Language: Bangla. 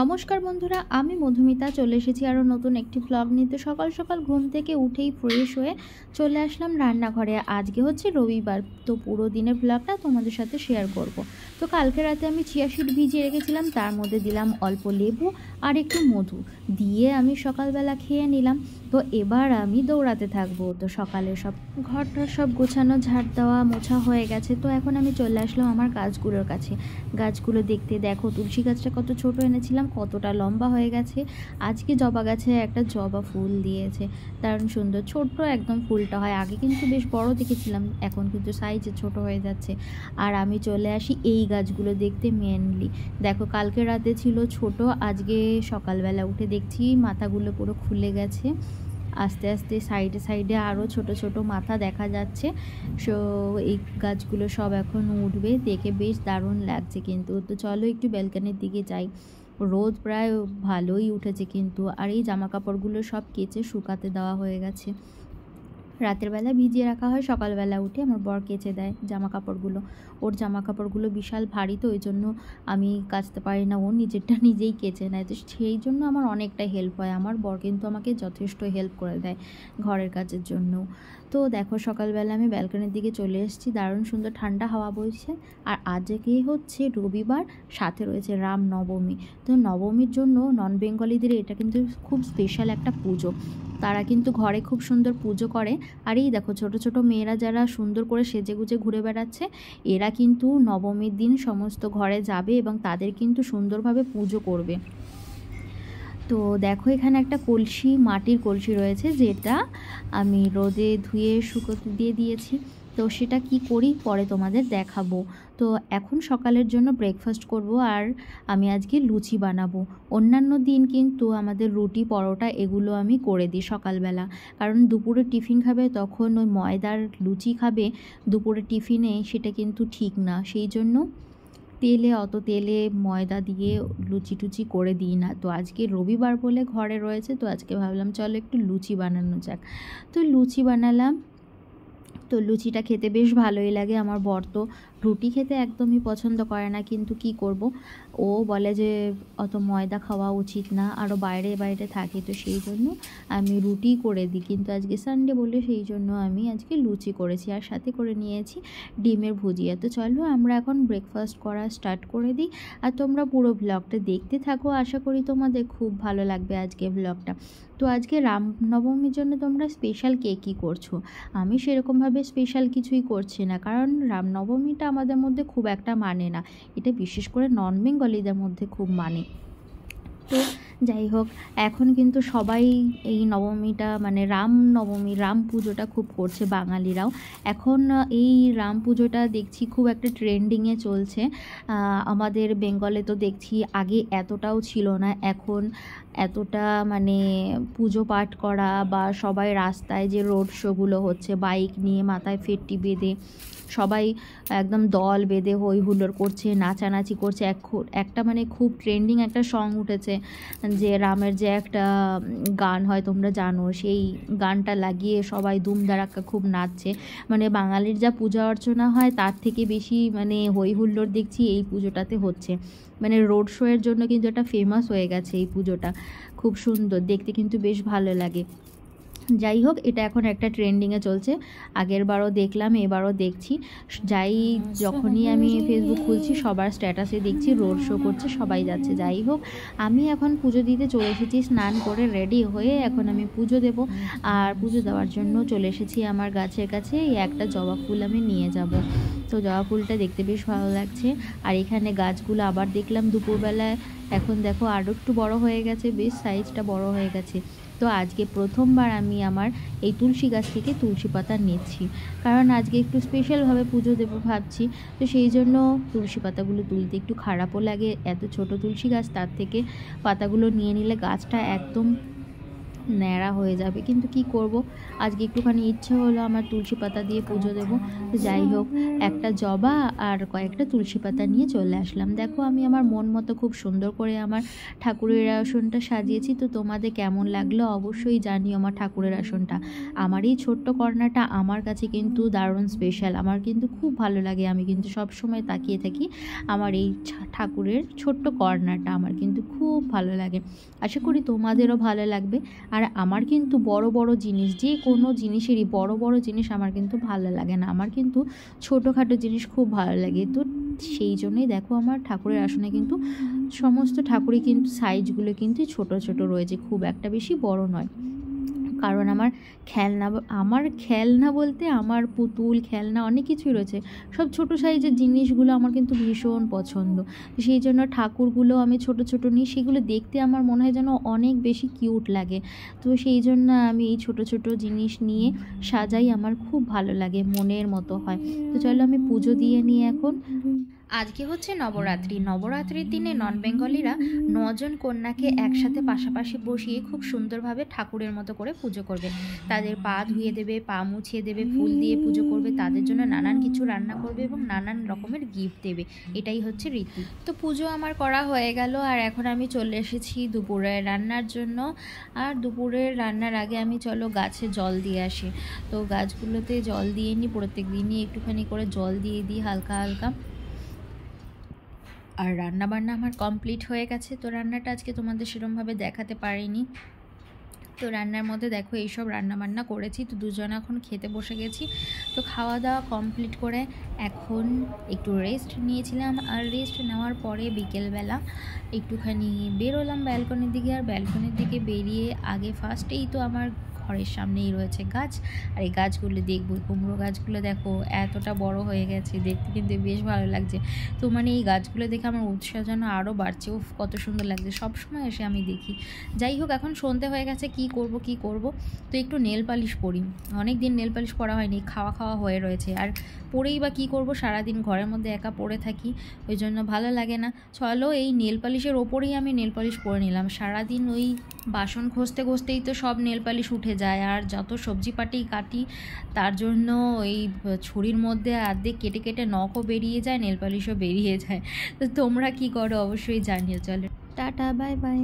নমস্কার বন্ধুরা, আমি মধুমিতা চলে এসেছি আরও নতুন একটি ব্লগ নিতে। সকাল সকাল ঘুম থেকে উঠেই ফ্রেশ হয়ে চলে আসলাম রান্নাঘরে। আজকে হচ্ছে রবিবার, তো পুরো দিনের ব্লগটা তোমাদের সাথে শেয়ার করব। তো কালকে রাতে আমি চিয়া সিড ভিজিয়ে রেখেছিলাম, তার মধ্যে দিলাম অল্প লেবু আর একটু মধু দিয়ে আমি সকালবেলা খেয়ে নিলাম। তো এবার আমি দৌড়াতে থাকবো। তো সকালে সব ঘরটা সব গোছানো, ঝাড় দেওয়া, মোছা হয়ে গেছে। তো এখন আমি চলে আসলাম আমার গাছগুলোর কাছে। গাছগুলো দেখতে দেখো, তুলসী গাছটা কত ছোট এনেছিলাম, কতটা লম্বা হয়ে গেছে। আজকে জবা গাছে একটা জবা ফুল দিয়েছে, দারুণ সুন্দর ছোট্ট একদম ফুলটা হয়। আগে কিন্তু বেশ বড় দেখেছিলাম, এখন কিন্তু সাইজে ছোট হয়ে যাচ্ছে। আর আমি চলে আসি এই গাছগুলো দেখতে মেনলি। দেখো, কালকে রাতে ছিল ছোট, আজকে সকালবেলা উঠে দেখছি মাথাগুলো পুরো খুলে গেছে। আস্তে আস্তে সাইডে সাইডে আরও ছোট ছোট মাথা দেখা যাচ্ছে। সো এই গাছগুলো সব এখন উঠবে, দেখে বেশ দারুণ লাগছে কিন্তু। তো চলো একটু ব্যালকনির দিকে যাই। রোদ প্রায় ভালোই উঠেছে কিন্তু। আর এই জামা কাপড়গুলো সব কেচে শুকাতে দেওয়া হয়ে গেছে। রাতের বেলা ভিজিয়ে রাখা হয়, সকালবেলা উঠে আমার বর কেচে দেয় জামা কাপড়গুলো। ওর জামা কাপড়গুলো বিশাল ভারী, তো ওই জন্য আমি কাচতে পারি না, ও নিজেরটা নিজেই কেচে নেয়। তো সেই জন্য আমার অনেকটা হেল্প হয়। আমার বর কিন্তু আমাকে যথেষ্ট হেল্প করে দেয় ঘরের কাজের জন্য। তো দেখো, সকালবেলা আমি ব্যালকনির দিকে চলে এসেছি, দারুণ সুন্দর ঠান্ডা হাওয়া বইছে। আর আজকে হচ্ছে রবিবার, সাথে রয়েছে রামনবমী। তো নবমীর জন্য নন বেঙ্গলিদের এটা কিন্তু খুব স্পেশাল একটা পুজো। তারা কিন্তু ঘরে খুব সুন্দর পুজো করে। আর এই দেখো, ছোট ছোট মেয়েরা যারা সুন্দর করে সেজেগুজে ঘুরে বেড়াচ্ছে, এরা কিন্তু নবমীর দিন সমস্ত ঘরে যাবে এবং তাদের কিন্তু সুন্দরভাবে পুজো করবে। তো দেখো, এখানে একটা কলসি, মাটির কলসি রয়েছে, যেটা আমি রোদে ধুয়ে শুকোতে দিয়ে দিয়েছি। তো সেটা কি করি পরে তোমাদের দেখাবো। তো এখন সকালের জন্য ব্রেকফাস্ট করব, আর আমি আজকে লুচি বানাবো। অন্যান্য দিন কিন্তু আমাদের রুটি, পরোটা এগুলো আমি করে দিই সকালবেলা, কারণ দুপুরে টিফিন খাবে তখন ওই ময়দার লুচি খাবে দুপুরে টিফিনে, সেটা কিন্তু ঠিক না। সেই জন্য অত তেলে ময়দা দিয়ে লুচি টুচি করে দিই না। তো আজকে রবিবার বলে ঘরে রয়েছে, তো আজকে ভাবলাম চলো একটু লুচি বানানো যাক। তো লুচি বানালাম। তো লুচিটা খেতে বেশ ভালোই লাগে। আমার বর তো রুটি খেতে একদমই পছন্দ করে না, কিন্তু কি করব, ও বলে যে অত ময়দা খাওয়া উচিত না, আরও বাইরে বাইরে থাকি, তো সেই জন্য আমি রুটি করে দিই। কিন্তু আজকে সানডে বলে সেই জন্য আমি আজকে লুচি করেছি, আর সাথে করে নিয়েছি ডিমের ভুজিয়া। তো চলো আমরা এখন ব্রেকফাস্ট করা স্টার্ট করে দিই। আর তোমরা পুরো ব্লগটা দেখতে থাকো, আশা করি তোমাদের খুব ভালো লাগবে আজকে ব্লগটা। তো আজকে রামনবমীর জন্য তোমরা স্পেশাল কে কী করছো? আমি সেরকমভাবে স্পেশাল কিছুই করছি না, কারণ রামনবমীটা আমাদের মধ্যে খুব একটা মানে না। এটা বিশেষ করে নন বেঙ্গলিদের মধ্যে খুব মানে। তো যাই হোক, এখন কিন্তু সবাই এই নবমীটা মানে রামনবমী, রাম পুজোটা খুব করছে বাঙালিরাও। এখন এই রাম পুজোটা দেখছি খুব একটা ট্রেন্ডিংয়ে চলছে। আমাদের বেঙ্গলে তো দেখছি আগে এতটাও ছিল না, এখন এতটা মানে পুজো পাঠ করা বা সবাই রাস্তায় যে রোড শোগুলো হচ্ছে বাইক নিয়ে মাথায় ফেট্টি বেঁধে সবাই একদম দল বেঁধে হই হুল্লোড় করছে, নাচানাচি করছে। একটা মানে খুব ট্রেন্ডিং একটা সং উঠেছে, যে রামের যে একটা গান হয় তোমরা জানো, সেই গানটা লাগিয়ে সবাই দুমদারাক্কা খুব নাচছে। মানে বাঙালির যা পূজা অর্চনা হয় তার থেকে বেশি মানে হই হুল্লোড় দেখছি এই পুজোটাতে হচ্ছে। মানে রোড শোয়ের জন্য কিন্তু এটা ফেমাস হয়ে গেছে এই পুজোটা, খুব সুন্দর দেখতে, কিন্তু বেশ ভালো লাগে। যাই হোক, এটা এখন একটা ট্রেন্ডিংয়ে চলছে। আগের বারও দেখলাম, এবারও দেখছি। যখনই আমি ফেসবুক খুলছি সবার স্ট্যাটাসে দেখছি রোড শো করছে, সবাই যাচ্ছে। যাই হোক, আমি এখন পুজো দিতে চলে এসেছি, স্নান করে রেডি হয়ে এখন আমি পুজো দেব। আর পুজো দেওয়ার জন্য চলে এসেছি আমার গাছের কাছে। এই একটা জবা ফুল আমি নিয়ে যাব। তো জবা ফুলটা দেখতে বেশ ভালো লাগছে। আর এখানে গাছগুলো আবার দেখলাম দুপুরবেলায়, এখন দেখো আরও একটু বড় হয়ে গেছে, বেশ সাইজটা বড় হয়ে গেছে। তো আজকে প্রথমবার আমি আমার এই তুলসী গাছ থেকে তুলসী পাতা নিচ্ছি, কারণ আজকে একটু স্পেশালভাবে পুজো দেবো ভাবছি। তো সেই জন্য তুলসী পাতাগুলো তুলতে একটু খারাপও লাগে, এত ছোট তুলসী গাছ, তার থেকে পাতাগুলো নিয়ে নিলে গাছটা একদম ন্যাড়া হয়ে যাবে, কিন্তু কি করব, আজকে একটুখানি ইচ্ছে হলো আমার তুলসী পাতা দিয়ে পুজো দেবো। তো যাই হোক, একটা জবা আর কয়েকটা তুলসী পাতা নিয়ে চলে আসলাম। দেখো আমি আমার মন মতো খুব সুন্দর করে আমার ঠাকুরের আসনটা সাজিয়েছি। তো তোমাদের কেমন লাগলো অবশ্যই জানিও আমার ঠাকুরের আসনটা। আমার এই ছোট্ট কর্নারটা আমার কাছে কিন্তু দারুণ স্পেশাল, আমার কিন্তু খুব ভালো লাগে। আমি কিন্তু সব সময় তাকিয়ে থাকি আমার এই ঠাকুরের ছোট্ট কর্নারটা, আমার কিন্তু খুব ভালো লাগে। আশা করি তোমাদেরও ভালো লাগবে। আর আমার কিন্তু বড় বড় জিনিস, যে কোনো জিনিসেরই বড় বড় জিনিস আমার কিন্তু ভালো লাগে না, আমার কিন্তু ছোটোখাটো জিনিস খুব ভালো লাগে। তো সেই জন্যই দেখো আমার ঠাকুরের আসনে কিন্তু সমস্ত ঠাকুরই কিন্তু সাইজগুলো কিন্তু ছোট ছোট রয়েছে, খুব একটা বেশি বড় নয়। কারণ আমার খেলনা বলতে আমার পুতুল খেলনা অনেক কিছুই রয়েছে, সব ছোট সাইজের জিনিসগুলো আমার কিন্তু ভীষণ পছন্দ। সেই জন্য ঠাকুরগুলো আমি ছোট ছোট নিই, সেগুলো দেখতে আমার মনে হয় যেন অনেক বেশি কিউট লাগে। তো সেই জন্য আমি এই ছোট ছোট জিনিস নিয়ে সাজাই, আমার খুব ভালো লাগে, মনের মতো হয়। তো চলো আমি পুজো দিয়ে নিই এখন। আজকে হচ্ছে নবরাত্রি। নবরাত্রির দিনে নন বেঙ্গলিরা 9জন কন্যাকে একসাথে পাশাপাশি বসিয়ে খুব সুন্দরভাবে ঠাকুরের মতো করে পুজো করবে। তাদের পা ধুয়ে দেবে, পা মুছিয়ে দেবে, ফুল দিয়ে পুজো করবে, তাদের জন্য নানান কিছু রান্না করবে এবং নানান রকমের গিফট দেবে। এটাই হচ্ছে রীতি। তো পুজো আমার করা হয়ে গেল, আর এখন আমি চলে এসেছি দুপুরের রান্নার জন্য। আর দুপুরের রান্নার আগে আমি চলো গাছে জল দিয়ে আসি। তো গাছগুলোতে জল দিয়ে নিই, প্রত্যেক দিনই একটুখানি করে জল দিয়ে দিই হালকা হালকা। আর রান্নাবান্না আমার কমপ্লিট হয়ে গেছে। তো রান্নাটা আজকে তোমাদের সেরকমভাবে দেখাতে পারিনি। তো রান্নার মধ্যে দেখো এইসব রান্নাবান্না করেছি। তো দুজন এখন খেতে বসে গেছি। তো খাওয়া দাওয়া কমপ্লিট করে এখন একটু রেস্ট নিয়েছিলাম, আর রেস্ট নেওয়ার পরে বিকেলবেলা একটুখানি বেরোলাম ব্যালকনির দিকে। আর ব্যালকনির দিকে বেরিয়ে আগে ফার্স্টেই তো আমার ঘরের সামনেই রয়েছে গাছ, আর এই গাছগুলো দেখবো। কুমড়ো গাছগুলো দেখো এতটা বড় হয়ে গেছে, দেখতে কিন্তু বেশ ভালো লাগছে। তো মানে এই গাছগুলো দেখে আমার উৎসাহ যেন আরও বাড়ছে। উফ, কত সুন্দর লাগছে, সব সময় এসে আমি দেখি। যাই হোক, এখন সন্ধে হয়ে গেছে, কি করব। তো একটু নেল পালিশ পরি, অনেক দিন নেল পালিশ পরা হয়নি, খাওয়া হয়ে রয়েছে। আর পরেই বা কী করব, সারাদিন ঘরের মধ্যে একা পড়ে থাকি, ওই জন্য ভালো লাগে না। চলো এই নেল পালিশের ওপরেই আমি নেল পালিশ পরে নিলাম। সারাদিন ওই বাসন ঘষতেই তো সব নেল পালিশ উঠে যায়, আর যত সবজি পাটি কাটি তার জন্য ওই ছুরির মধ্যে অর্ধেক কেটে কেটে নখও বেরিয়ে যায়, নেল পালিশও বেরিয়ে যায়। তো তোমরা কি করো অবশ্যই জানিও। চলো টাটা, বাই বাই।